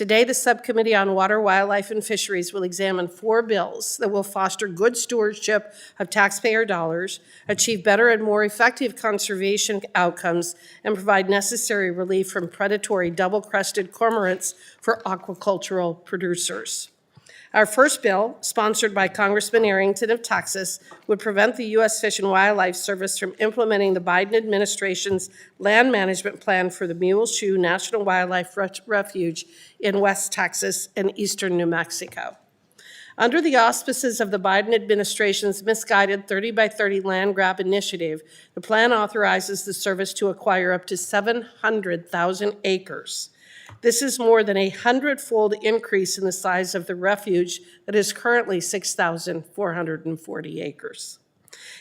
Today, the Subcommittee on Water, Wildlife, and Fisheries will examine 4 bills that will foster good stewardship of taxpayer dollars, achieve better and more effective conservation outcomes, and provide necessary relief from predatory double-crested cormorants for aquacultural producers. Our first bill, sponsored by Congressman Arrington of Texas, would prevent the U.S. Fish and Wildlife Service from implementing the Biden administration's land management plan for the Muleshoe National Wildlife Refuge in West Texas and eastern New Mexico. Under the auspices of the Biden administration's misguided 30 by 30 land grab initiative, the plan authorizes the service to acquire up to 700,000 acres. This is more than a 100-fold increase in the size of the refuge that is currently 6,440 acres.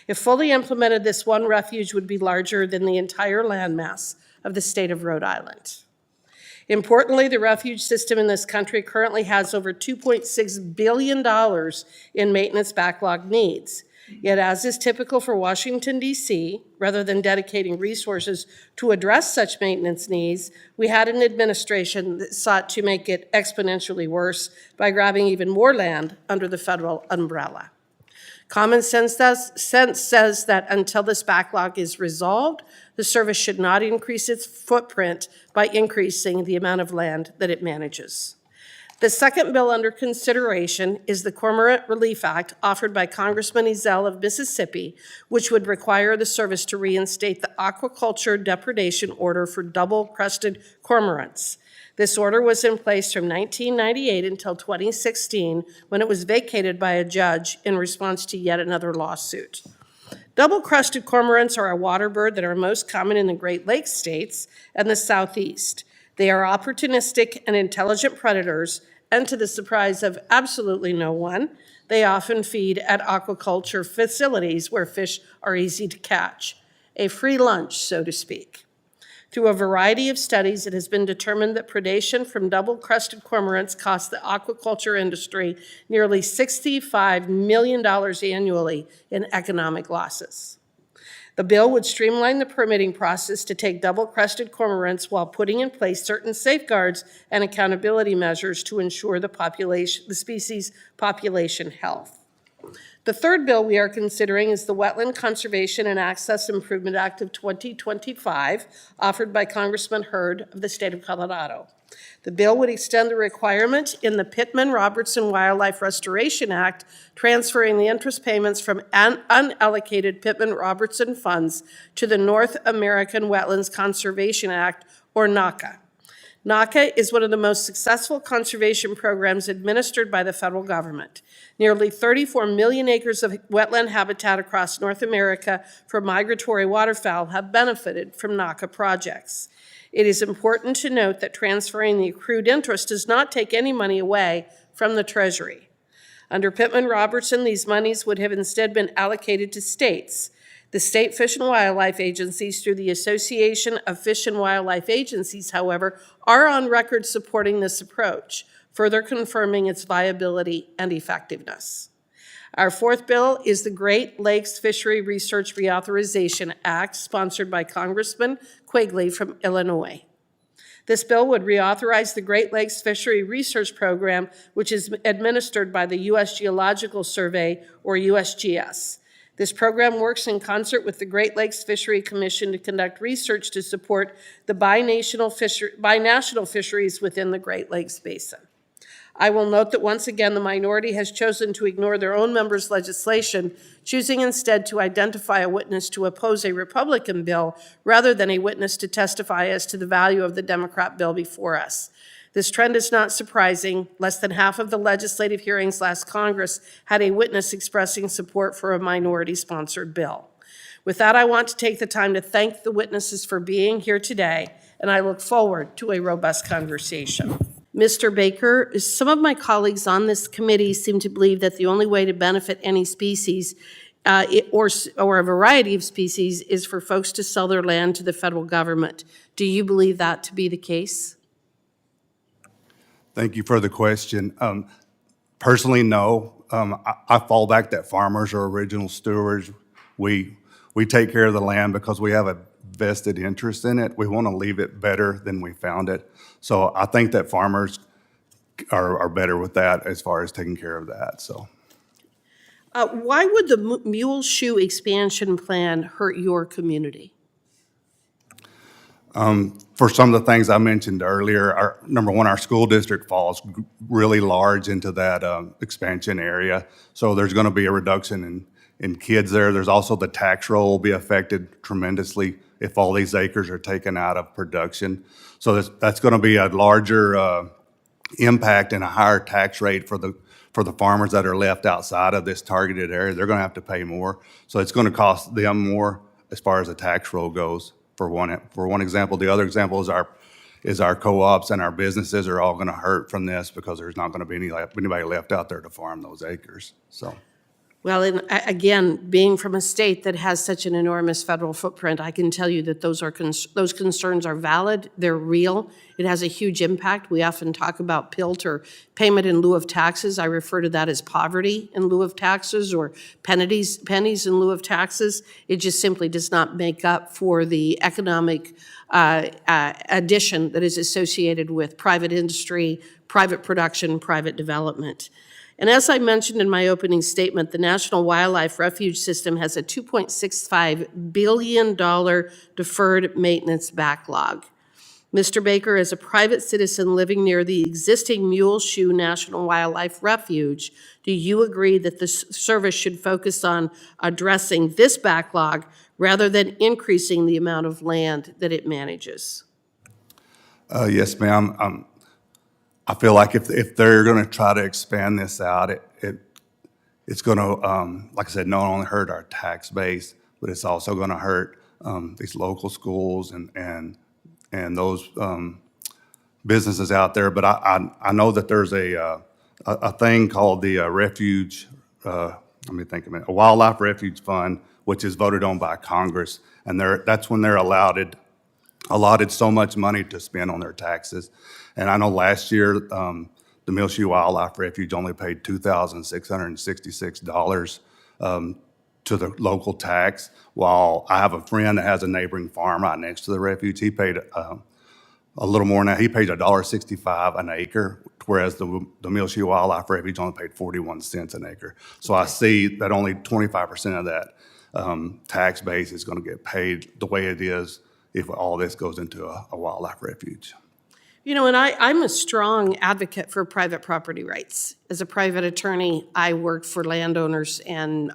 If fully implemented, this one refuge would be larger than the entire landmass of the state of Rhode Island. Importantly, the refuge system in this country currently has over $2.6 billion in maintenance backlog needs. Yet, as is typical for Washington, D.C., rather than dedicating resources to address such maintenance needs, we had an administration that sought to make it exponentially worse by grabbing even more land under the federal umbrella. Common sense says that until this backlog is resolved, the service should not increase its footprint by increasing the amount of land that it manages. The second bill under consideration is the Cormorant Relief Act offered by Congressman Ezell of Mississippi, which would require the service to reinstate the aquaculture depredation order for double-crested cormorants. This order was in place from 1998 until 2016, when it was vacated by a judge in response to yet another lawsuit. Double-crested cormorants are a water bird that are most common in the Great Lakes states and the Southeast. They are opportunistic and intelligent predators, and to the surprise of absolutely no one, they often feed at aquaculture facilities where fish are easy to catch. A free lunch, so to speak. Through a variety of studies, it has been determined that predation from double-crested cormorants costs the aquaculture industry nearly $65 million annually in economic losses. The bill would streamline the permitting process to take double-crested cormorants while putting in place certain safeguards and accountability measures to ensure the species population health. The third bill we are considering is the Wetland Conservation and Access Improvement Act of 2025, offered by Congressman Hurd of the state of Colorado. The bill would extend the requirement in the Pittman-Robertson Wildlife Restoration Act, transferring the interest payments from unallocated Pittman-Robertson funds to the North American Wetlands Conservation Act, or NAWCA. NAWCA is one of the most successful conservation programs administered by the federal government. Nearly 34 million acres of wetland habitat across North America for migratory waterfowl have benefited from NAWCA projects. It is important to note that transferring the accrued interest does not take any money away from the Treasury. Under Pittman-Robertson, these monies would have instead been allocated to states. The state fish and wildlife agencies, through the Association of Fish and Wildlife Agencies, however, are on record supporting this approach, further confirming its viability and effectiveness. Our fourth bill is the Great Lakes Fishery Research Reauthorization Act, sponsored by Congressman Quigley from Illinois. This bill would reauthorize the Great Lakes Fishery Research Program, which is administered by the U.S. Geological Survey, or USGS. This program works in concert with the Great Lakes Fishery Commission to conduct research to support the binational fisheries within the Great Lakes Basin. I will note that once again, the minority has chosen to ignore their own members' legislation, choosing instead to identify a witness to oppose a Republican bill rather than a witness to testify as to the value of the Democrat bill before us. This trend is not surprising. Less than half of the legislative hearings last Congress had a witness expressing support for a minority-sponsored bill. With that, I want to take the time to thank the witnesses for being here today, and I look forward to a robust conversation. Mr. Baker, some of my colleagues on this committee seem to believe that the only way to benefit any species or a variety of species is for folks to sell their land to the federal government. Do you believe that to be the case? Thank you for the question. Personally, no. I fall back that farmers are original stewards. We take care of the land because we have a vested interest in it. We want to leave it better than we found it. So I think that farmers are better with that as far as taking care of that, so. Why would the Mule Shoe expansion plan hurt your community? For some of the things I mentioned earlier, number one, our school district falls really large into that expansion area. So there's going to be a reduction in kids there. There's also the tax roll will be affected tremendously if all these acres are taken out of production. So that's going to be a larger impact and a higher tax rate for the farmers that are left outside of this targeted area. They're going to have to pay more. So it's going to cost them more as far as the tax roll goes. For one example, the other example is our co-ops and our businesses are all going to hurt from this because there's not going to be anybody left out there to farm those acres. So. Well, and again, being from a state that has such an enormous federal footprint, I can tell you that those concerns are valid, they're real. It has a huge impact. We often talk about PILT, or payment in lieu of taxes. I refer to that as poverty in lieu of taxes, or pennies in lieu of taxes. It just simply does not make up for the economic addition that is associated with private industry, private production, private development. And as I mentioned in my opening statement, the National Wildlife Refuge System has a $2.65 billion deferred maintenance backlog. Mr. Baker, as a private citizen living near the existing Mule Shoe National Wildlife Refuge, do you agree that the service should focus on addressing this backlog rather than increasing the amount of land that it manages? Yes, ma'am. I feel like if they're going to try to expand this out, it's going to, like I said, not only hurt our tax base, but it's also going to hurt these local schools and those businesses out there. But I know that there's a thing called the refuge. Let me think a minute. A Wildlife Refuge Fund, which is voted on by Congress, and that's when they're allotted so much money to spend on their taxes. And I know last year, the Mule Shoe Wildlife Refuge only paid $2,666 to the local tax, while I have a friend that has a neighboring farm right next to the refuge. He paid a little more than that. He paid $1.65 an acre, whereas the Mule Shoe Wildlife Refuge only paid 41 cents an acre. So I see that only 25% of that tax base is going to get paid the way it is if all this goes into a wildlife refuge. You know, and I'm a strong advocate for private property rights. As a private attorney, I work for landowners and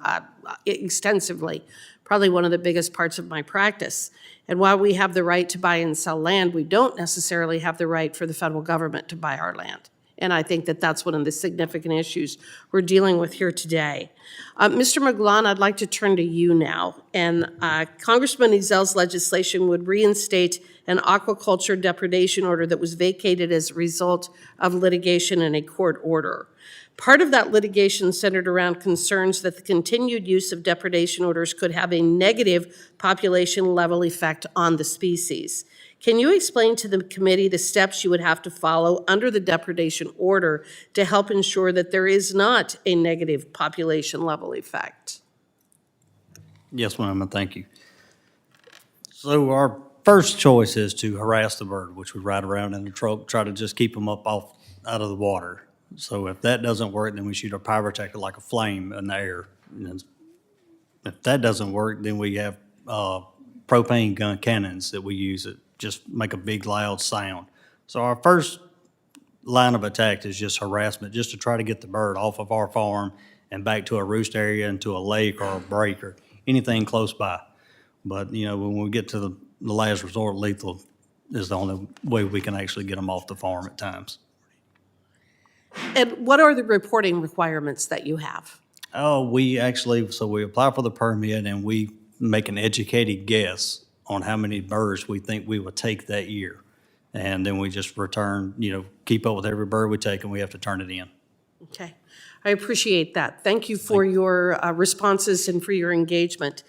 extensively, probably one of the biggest parts of my practice. And while we have the right to buy and sell land, we don't necessarily have the right for the federal government to buy our land. And I think that that's one of the significant issues we're dealing with here today. Mr. McGlon, I'd like to turn to you now. And Congressman Ezel's legislation would reinstate an aquaculture depredation order that was vacated as a result of litigation in a court order. Part of that litigation centered around concerns that the continued use of depredation orders could have a negative population level effect on the species. Can you explain to the committee the steps you would have to follow under the depredation order to help ensure that there is not a negative population level effect? Yes, ma'am, and thank you. So our first choice is to harass the bird, which we ride around in the truck, try to just keep them out of the water. So if that doesn't work, then we shoot a pyrotector like a flame in the air. And if that doesn't work, then we have propane gun cannons that we use that just make a big loud sound. So our first line of attack is just harassment, just to try to get the bird off of our farm and back to a roost area, into a lake or a break or anything close by. But, you know, when we get to the last resort, lethal is the only way we can actually get them off the farm at times. And what are the reporting requirements that you have? Oh, we apply for the permit and we make an educated guess on how many birds we think we will take that year. And then we just return, keep up with every bird we take, and we have to turn it in. Okay. I appreciate that. Thank you for your responses and for your engagement.